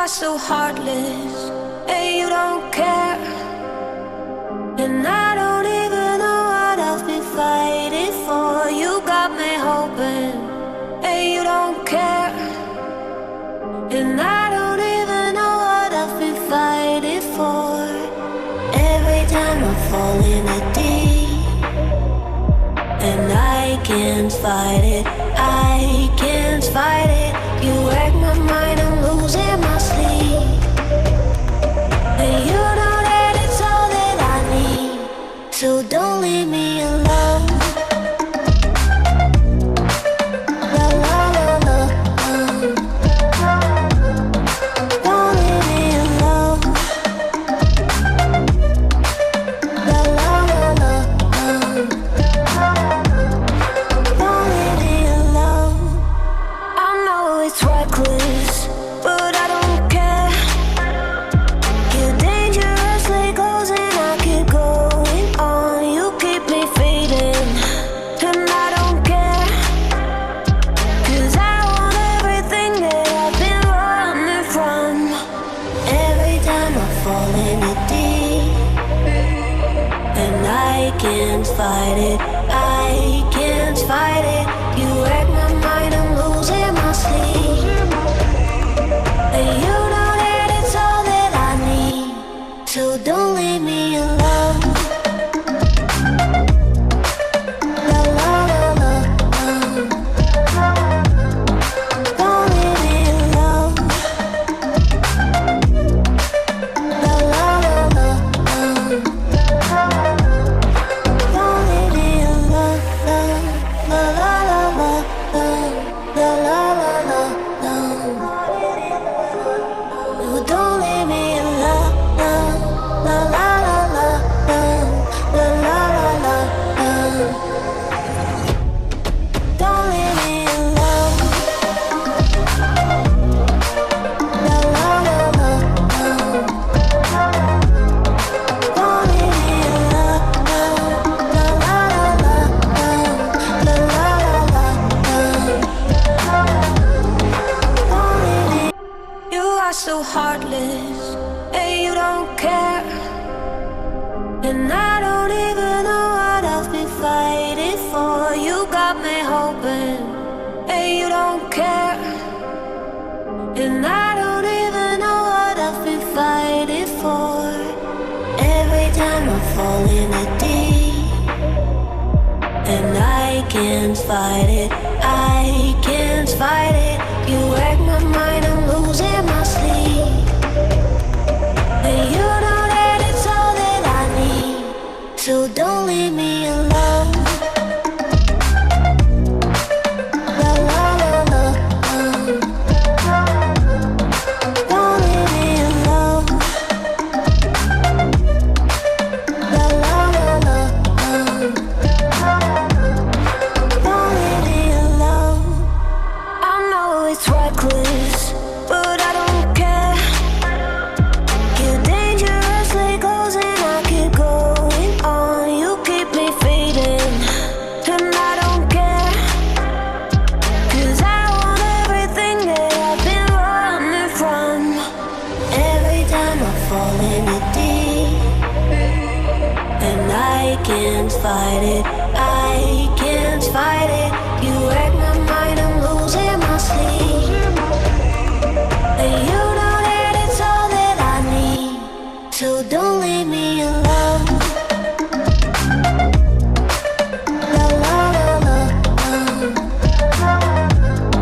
are so heartless, and you don't care. And I don't even know what I've been fighting for. You got me hoping, and you don't care. And I don't even know what I've been fighting for. Every time I fall in a deep, and I can't fight it, I can't fight it. You wreck my mind, I'm losing my sleep. And you know that it's all that I need, so don't leave me alone. La la la la, don't leave me alone. La la la la, don't leave me alone. I know it's reckless, but I don't care. You're dangerously close and I keep going on. You keep me fading, and I don't care. 'Cause I want everything that I've been running from. Every time I fall in it deep, and I can't fight it, I can't fight it. You wreck my mind, I'm losing my sleep. And you know that it's all that I need, so don't leave me alone. La la la la, don't leave me alone. La la la la, don't leave me alone. La la la la, la la la la, don't leave me alone. La la la la, la la la la, don't leave me alone. La la la la, don't leave me alone. La la la la, la la la la, you are so heartless, and you don't care. And I don't even know what I've been fighting for. You got me hoping, and you don't care. And I don't even know what I've been fighting for. Every time I fall in a deep, and I can't fight it, I can't fight it. You wreck my mind, I'm losing my sleep. And you know that it's all that I need, so don't leave me alone. La la la la, don't leave me alone. La la la la, don't leave me alone. I know it's reckless, but I don't care. You're dangerously close and I keep going on. You keep me fading, and I don't care. 'Cause I want everything that I've been running from. Every time I fall in it deep, and I can't fight it, I can't fight it. You wreck my mind, I'm losing my sleep. And you know that it's all that I need, so don't leave me